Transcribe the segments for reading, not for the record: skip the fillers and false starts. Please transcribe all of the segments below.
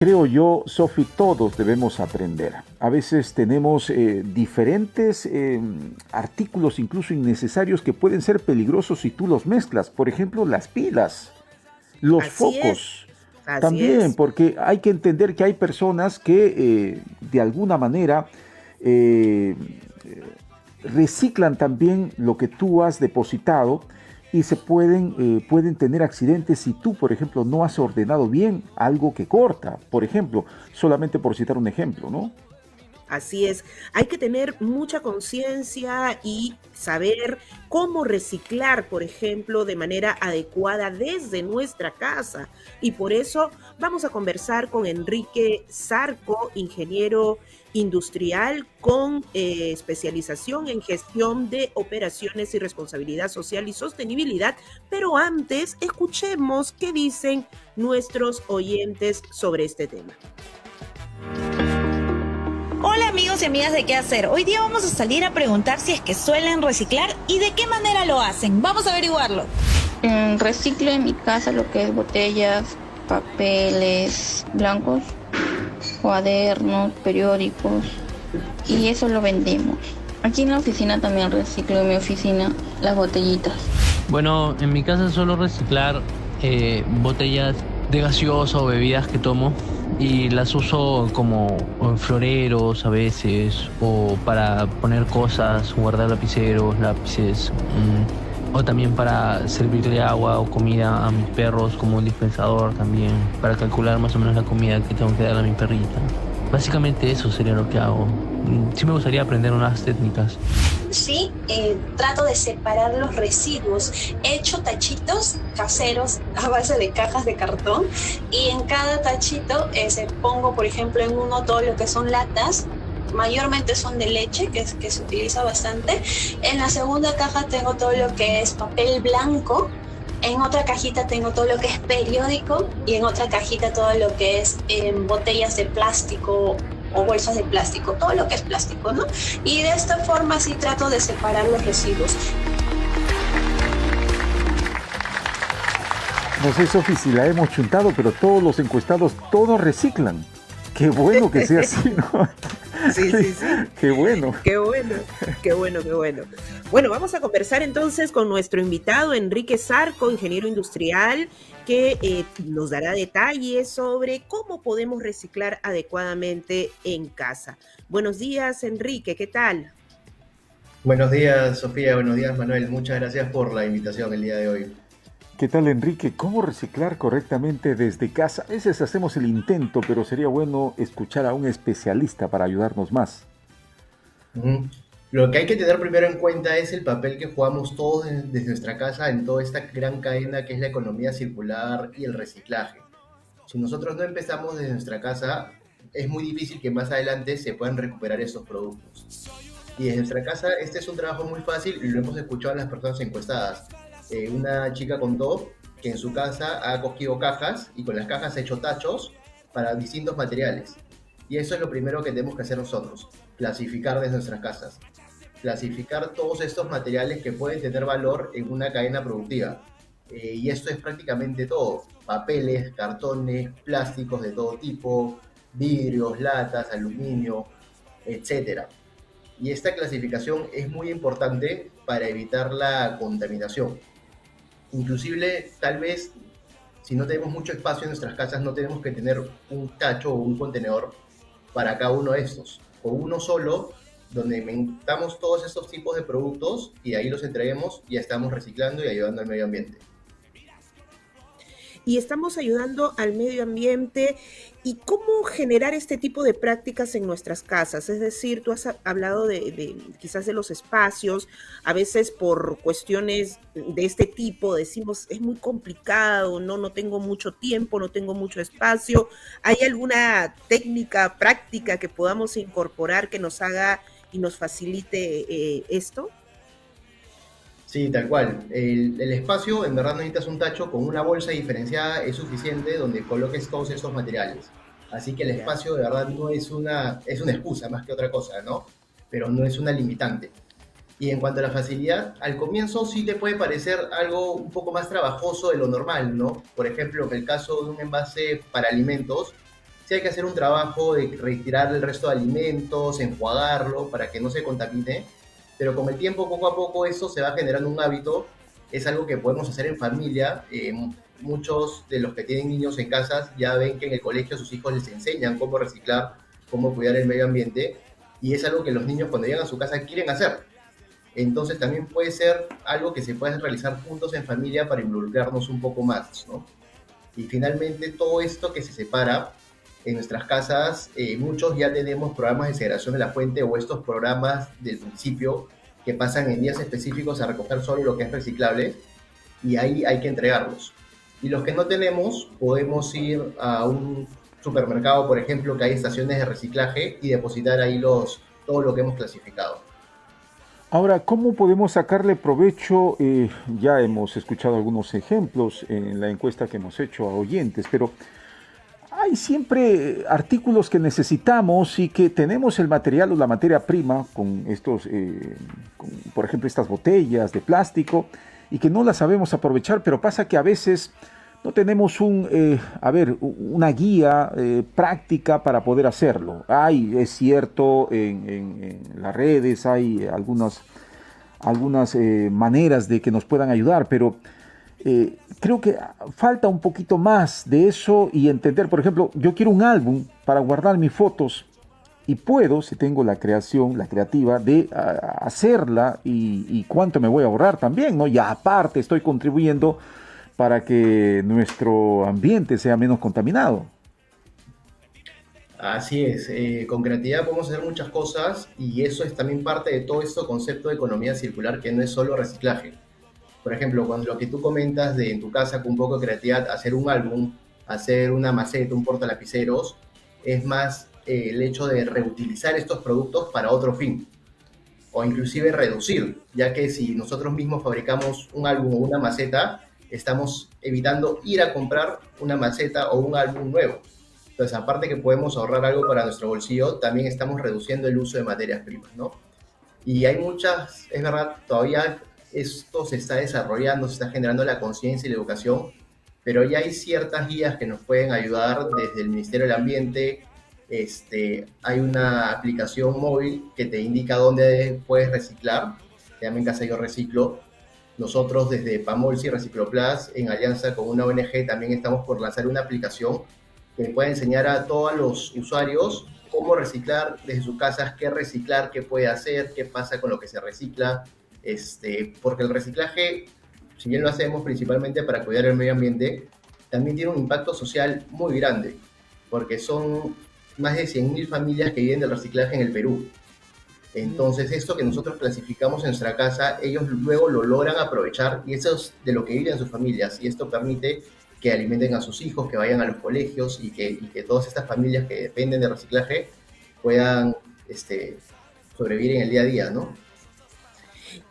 Creo yo, Sofi, todos debemos aprender. A veces tenemos diferentes artículos, incluso innecesarios, que pueden ser peligrosos si tú los mezclas. Por ejemplo, las pilas, los Así es, focos. así También, es. porque hay que entender que hay personas que de alguna manera eh, reciclan también lo que tú has depositado y pueden tener accidentes si tú, por ejemplo, no has ordenado bien algo que corta, por ejemplo, solamente por citar un ejemplo, ¿no? Así es, hay que tener mucha conciencia y saber cómo reciclar, por ejemplo, de manera adecuada desde nuestra casa. Y por eso vamos a conversar con Enrique Zarco, ingeniero industrial con especialización en gestión de operaciones y responsabilidad social y sostenibilidad. Pero antes, escuchemos qué dicen nuestros oyentes sobre este tema. Hola amigos y amigas de Qué Hacer. Hoy día vamos a salir a preguntar si es que suelen reciclar y de qué manera lo hacen. Vamos a averiguarlo. Reciclo en mi casa lo que es botellas, papeles blancos, cuadernos, periódicos y eso lo vendemos. Aquí en la oficina también reciclo en mi oficina las botellitas. Bueno, en mi casa suelo reciclar botellas de gaseosa o bebidas que tomo y las uso como floreros a veces o para poner cosas, guardar lapiceros, lápices, o también para servirle agua o comida a mis perros como un dispensador también, para calcular más o menos la comida que tengo que darle a mi perrita. Básicamente eso sería lo que hago. Sí me gustaría aprender unas técnicas. Sí, trato de separar los residuos. He hecho tachitos caseros a base de cajas de cartón y en cada tachito pongo, por ejemplo, en uno todo lo que son latas. Mayormente son de leche, que se utiliza bastante. En la segunda caja tengo todo lo que es papel blanco. En otra cajita tengo todo lo que es periódico y en otra cajita todo lo que es botellas de plástico o bolsas de plástico, todo lo que es plástico, ¿no? Y de esta forma sí trato de separar los residuos. No sé, Sofi, si la hemos chuntado, pero todos los encuestados, todos reciclan. Qué bueno que sea así, ¿no? Sí, sí, sí. Qué bueno. Qué bueno, qué bueno, qué bueno. Bueno, vamos a conversar entonces con nuestro invitado Enrique Zarco, ingeniero industrial, que nos dará detalles sobre cómo podemos reciclar adecuadamente en casa. Buenos días, Enrique, ¿qué tal? Buenos días, Sofía. Buenos días, Manuel. Muchas gracias por la invitación el día de hoy. ¿Qué tal, Enrique? ¿Cómo reciclar correctamente desde casa? A veces hacemos el intento, pero sería bueno escuchar a un especialista para ayudarnos más. Ujú. Lo que hay que tener primero en cuenta es el papel que jugamos todos desde nuestra casa en toda esta gran cadena que es la economía circular y el reciclaje. Si nosotros no empezamos desde nuestra casa, es muy difícil que más adelante se puedan recuperar estos productos. Y desde nuestra casa, este es un trabajo muy fácil y lo hemos escuchado en las personas encuestadas. Una chica contó que en su casa ha cogido cajas y con las cajas ha hecho tachos para distintos materiales. Y eso es lo primero que tenemos que hacer nosotros, clasificar desde nuestras casas. Clasificar todos estos materiales que pueden tener valor en una cadena productiva. Y esto es prácticamente todo, papeles, cartones, plásticos de todo tipo, vidrios, latas, aluminio, etcétera. Y esta clasificación es muy importante para evitar la contaminación. Inclusive, tal vez, si no tenemos mucho espacio en nuestras casas, no tenemos que tener un tacho o un contenedor para cada uno de estos. Con uno solo, donde inventamos todos estos tipos de productos y ahí los entreguemos, ya estamos reciclando y ayudando al medio ambiente. Y estamos ayudando al medio ambiente y cómo generar este tipo de prácticas en nuestras casas. Es decir, tú has hablado de quizás de los espacios, a veces por cuestiones de este tipo decimos es muy complicado, no tengo mucho tiempo, no tengo mucho espacio. ¿Hay alguna técnica práctica que podamos incorporar que nos haga y nos facilite esto? Sí, tal cual. El espacio, en verdad no necesitas un tacho, con una bolsa diferenciada es suficiente donde coloques todos estos materiales. Así que el Ya. espacio de verdad no es una excusa más que otra cosa, ¿no? Pero no es una limitante. Y en cuanto a la facilidad, al comienzo sí te puede parecer algo un poco más trabajoso de lo normal, ¿no? Por ejemplo, en el caso de un envase para alimentos, sí hay que hacer un trabajo de retirar el resto de alimentos, enjuagarlo para que no se contamine, pero con el tiempo, poco a poco, eso se va generando un hábito, es algo que podemos hacer en familia. Muchos de los que tienen niños en casa ya ven que en el colegio a sus hijos les enseñan cómo reciclar, cómo cuidar el medio ambiente, y es algo que los niños cuando llegan a su casa quieren hacer. Entonces también puede ser algo que se puede realizar juntos en familia para involucrarnos un poco más, ¿no? Y finalmente todo esto que se separa en nuestras casas, muchos ya tenemos programas de segregación de la fuente o estos programas del municipio que pasan en días específicos a recoger solo lo que es reciclable y ahí hay que entregarlos. Y los que no tenemos, podemos ir a un supermercado, por ejemplo, que hay estaciones de reciclaje y depositar ahí todo lo que hemos clasificado. Ahora, ¿cómo podemos sacarle provecho? Ya hemos escuchado algunos ejemplos en la encuesta que hemos hecho a oyentes, pero hay siempre artículos que necesitamos y que tenemos el material o la materia prima con estos, por ejemplo, estas botellas de plástico y que no las sabemos aprovechar, pero pasa que a veces no tenemos una guía práctica para poder hacerlo. Es cierto, en las redes hay algunas maneras de que nos puedan ayudar, pero creo que falta un poquito más de eso y entender, por ejemplo, yo quiero un álbum para guardar mis fotos y puedo, si tengo la creativa de hacerla y cuánto me voy a ahorrar también, ¿no? Y aparte estoy contribuyendo para que nuestro ambiente sea menos contaminado. Así es, con creatividad podemos hacer muchas cosas y eso es también parte de todo este concepto de economía circular que no es solo reciclaje. Por ejemplo, cuando lo que tú comentas de en tu casa con un poco de creatividad, hacer un álbum, hacer una maceta, un portalapiceros, es más el hecho de reutilizar estos productos para otro fin o inclusive reducir, ya que si nosotros mismos fabricamos un álbum o una maceta, estamos evitando ir a comprar una maceta o un álbum nuevo. Entonces, aparte que podemos ahorrar algo para nuestro bolsillo, también estamos reduciendo el uso de materias primas, ¿no? Y hay muchas, es verdad, todavía esto se está desarrollando, se está generando la conciencia y la educación, pero ya hay ciertas guías que nos pueden ayudar desde el Ministerio del Ambiente. Hay una aplicación móvil que te indica dónde puedes reciclar, se llama En Casa Yo Reciclo. Nosotros desde Pamolsi Recicloplas, en alianza con una ONG, también estamos por lanzar una aplicación que puede enseñar a todos los usuarios cómo reciclar desde sus casas, qué reciclar, qué puede hacer, qué pasa con lo que se recicla, porque el reciclaje, si bien lo hacemos principalmente para cuidar el medio ambiente, también tiene un impacto social muy grande, porque son más de 100.000 familias que viven del reciclaje en el Perú. Entonces, esto que nosotros clasificamos en nuestra casa, ellos luego lo logran aprovechar y eso es de lo que viven sus familias y esto permite que alimenten a sus hijos, que vayan a los colegios y que todas estas familias que dependen de reciclaje puedan sobrevivir en el día a día, ¿no?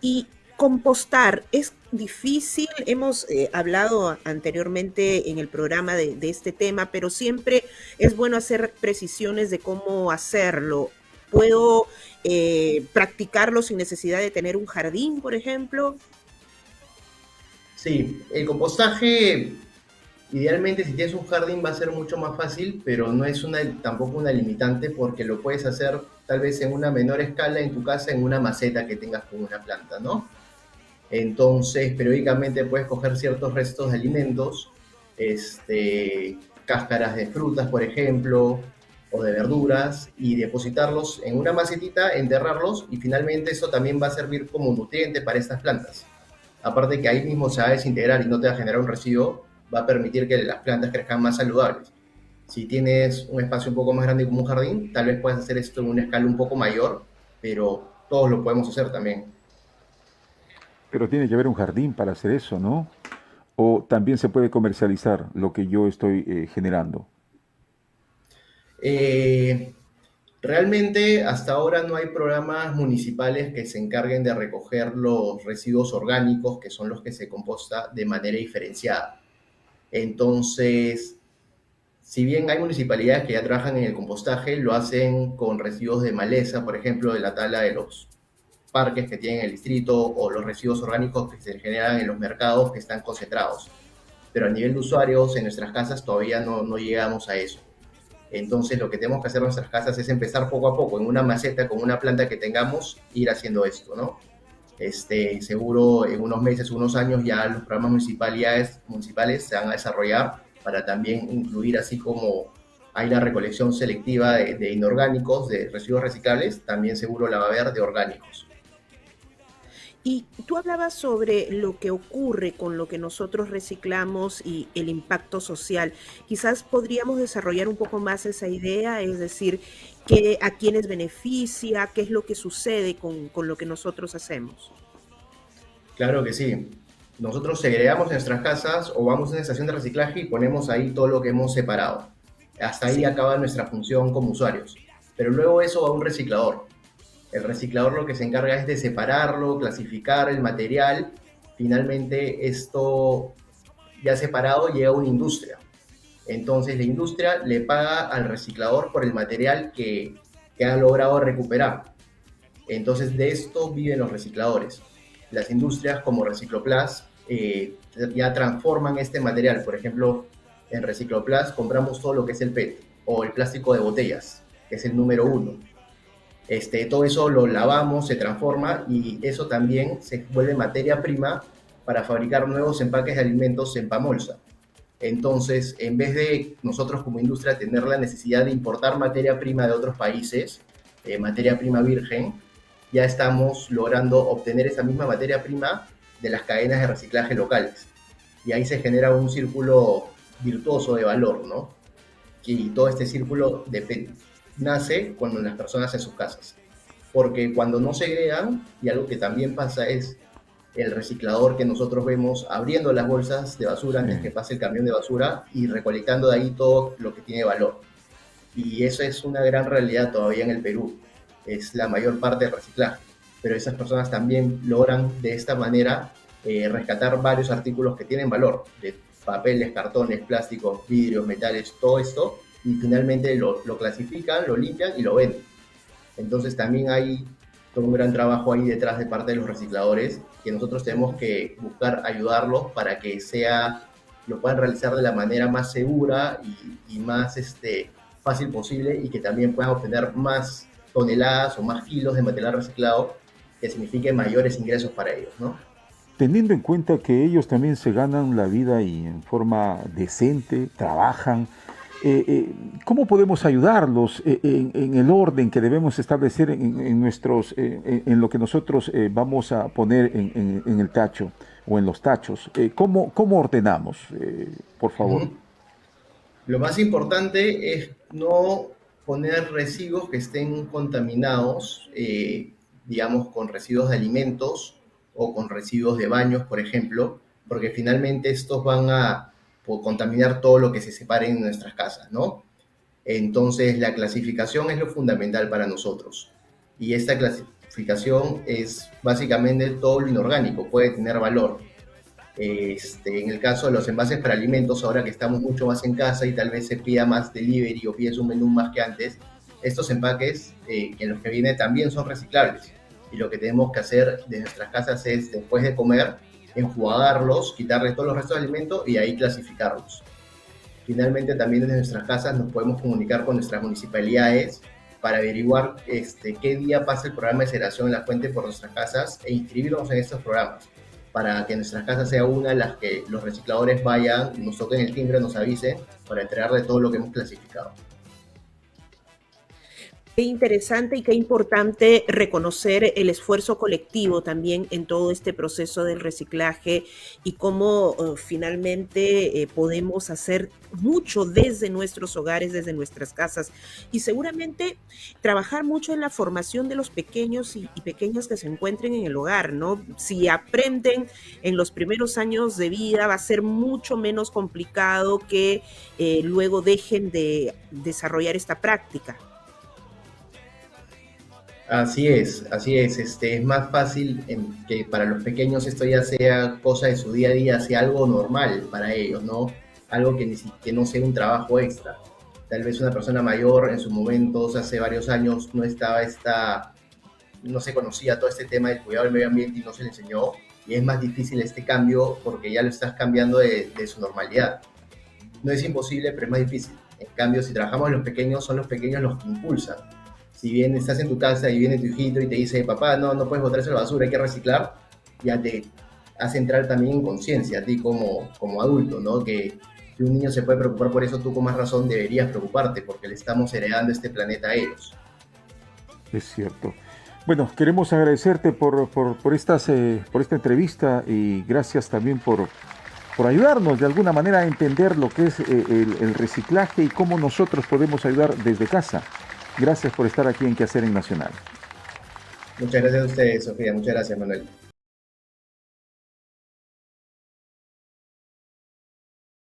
Y compostar es difícil. Hemos hablado anteriormente en el programa de este tema, pero siempre es bueno hacer precisiones de cómo hacerlo. ¿Puedo practicarlo sin necesidad de tener un jardín, por ejemplo? Sí, el compostaje, idealmente si tienes un jardín va a ser mucho más fácil, pero no es tampoco una limitante porque lo puedes hacer tal vez en una menor escala en tu casa, en una maceta que tengas con una planta, ¿no? Entonces, periódicamente puedes coger ciertos restos de alimentos, cáscaras de frutas, por ejemplo, o de verduras, y depositarlos en una macetita, enterrarlos, y finalmente eso también va a servir como nutriente para estas plantas. Aparte que ahí mismo se va a desintegrar y no te va a generar un residuo, va a permitir que las plantas crezcan más saludables. Si tienes un espacio un poco más grande como un jardín, tal vez puedas hacer esto en una escala un poco mayor, pero todos lo podemos hacer también. Pero tiene que haber un jardín para hacer eso, ¿no? O también se puede comercializar lo que yo estoy generando. Realmente hasta ahora no hay programas municipales que se encarguen de recoger los residuos orgánicos, que son los que se composta de manera diferenciada. Entonces, si bien hay municipalidades que ya trabajan en el compostaje, lo hacen con residuos de maleza, por ejemplo, de la tala de los parques que tienen el distrito o los residuos orgánicos que se generan en los mercados que están concentrados. Pero a nivel de usuarios, en nuestras casas todavía no llegamos a eso. Entonces lo que tenemos que hacer en nuestras casas es empezar poco a poco, en una maceta, con una planta que tengamos, ir haciendo esto, ¿no? Seguro en unos meses, unos años ya los programas municipales se van a desarrollar para también incluir, así como hay la recolección selectiva de inorgánicos, de residuos reciclables, también seguro la va a haber de orgánicos. Y tú hablabas sobre lo que ocurre con lo que nosotros reciclamos y el impacto social. Quizás podríamos desarrollar un poco más esa idea, es decir, a quiénes beneficia, qué es lo que sucede con lo que nosotros hacemos. Claro que sí. Nosotros segregamos nuestras casas o vamos a una estación de reciclaje y ponemos ahí todo lo que hemos separado. Hasta ahí Sí. acaba nuestra función como usuarios. Pero luego eso va a un reciclador. El reciclador lo que se encarga es de separarlo, clasificar el material. Finalmente, esto ya separado llega a una industria. Entonces, la industria le paga al reciclador por el material que ha logrado recuperar. Entonces, de esto viven los recicladores. Las industrias como Recicloplas ya transforman este material. Por ejemplo, en Recicloplas compramos todo lo que es el PET o el plástico de botellas, que es el número 1. Todo eso lo lavamos, se transforma y eso también se vuelve materia prima para fabricar nuevos empaques de alimentos en Pamolsa. Entonces, en vez de nosotros como industria tener la necesidad de importar materia prima de otros países, materia prima virgen, ya estamos logrando obtener esa misma materia prima de las cadenas de reciclaje locales. Y ahí se genera un círculo virtuoso de valor, ¿no? Y todo este círculo nace cuando las personas en sus casas. Porque cuando no segregan, y algo que también pasa es el reciclador que nosotros vemos abriendo las bolsas de basura antes que pase el camión de basura y recolectando de ahí todo lo que tiene valor. Y eso es una gran realidad todavía en el Perú. Es la mayor parte del reciclaje. Pero esas personas también logran de esta manera rescatar varios artículos que tienen valor, de papeles, cartones, plásticos, vidrios, metales, todo esto, y finalmente lo clasifican, lo limpian y lo venden. Entonces también hay todo un gran trabajo ahí detrás de parte de los recicladores, que nosotros tenemos que buscar ayudarlos para que lo puedan realizar de la manera más segura y más fácil posible, y que también puedan obtener más toneladas o más kilos de material reciclado, que signifique mayores ingresos para ellos, ¿no? Teniendo en cuenta que ellos también se ganan la vida y en forma decente, trabajan, ¿cómo podemos ayudarlos en el orden que debemos establecer en lo que nosotros vamos a poner en el tacho o en los tachos? ¿Cómo ordenamos, por favor? Uh-huh. Lo más importante es no poner residuos que estén contaminados, digamos, con residuos de alimentos o con residuos de baños, por ejemplo, porque finalmente estos van a contaminar todo lo que se separe en nuestras casas, ¿no? Entonces, la clasificación es lo fundamental para nosotros. Y esta clasificación es básicamente todo lo inorgánico, puede tener valor. En el caso de los envases para alimentos, ahora que estamos mucho más en casa y tal vez se pida más delivery o pides un menú más que antes, estos empaques en los que viene también son reciclables. Y lo que tenemos que hacer de nuestras casas es, después de comer, enjuagarlos, quitarles todos los restos de alimento y ahí clasificarlos. Finalmente, también desde nuestras casas nos podemos comunicar con nuestras municipalidades para averiguar qué día pasa el programa de segregación en la fuente por nuestras casas e inscribirnos en estos programas, para que nuestras casas sea una en las que los recicladores vayan, nos toquen el timbre, nos avisen para entregarle todo lo que hemos clasificado. Qué interesante y qué importante reconocer el esfuerzo colectivo también en todo este proceso del reciclaje y cómo finalmente podemos hacer mucho desde nuestros hogares, desde nuestras casas, y seguramente trabajar mucho en la formación de los pequeños y pequeñas que se encuentren en el hogar, ¿no? Si aprenden en los primeros años de vida, va a ser mucho menos complicado que luego dejen de desarrollar esta práctica. Así es. Es más fácil que para los pequeños esto ya sea cosa de su día a día, sea algo normal para ellos, ¿no? Algo que no sea un trabajo extra. Tal vez una persona mayor en sus momentos, hace varios años, no se conocía todo este tema del cuidado del medio ambiente y no se le enseñó, y es más difícil este cambio porque ya lo estás cambiando de su normalidad. No es imposible, pero es más difícil. En cambio, si trabajamos los pequeños, son los pequeños los que impulsan. Si bien estás en tu casa y viene tu hijito y te dice, papá, no puedes botar esa basura, hay que reciclar, ya te hace entrar también en conciencia a ti como adulto, ¿no? Que si un niño se puede preocupar por eso, tú con más razón deberías preocuparte, porque le estamos heredando este planeta a ellos. Es cierto. Bueno, queremos agradecerte por esta entrevista y gracias también por ayudarnos de alguna manera a entender lo que es el reciclaje y cómo nosotros podemos ayudar desde casa. Gracias por estar aquí en Quehacer en Nacional. Muchas gracias a ustedes, Sofía. Muchas gracias, Manuel.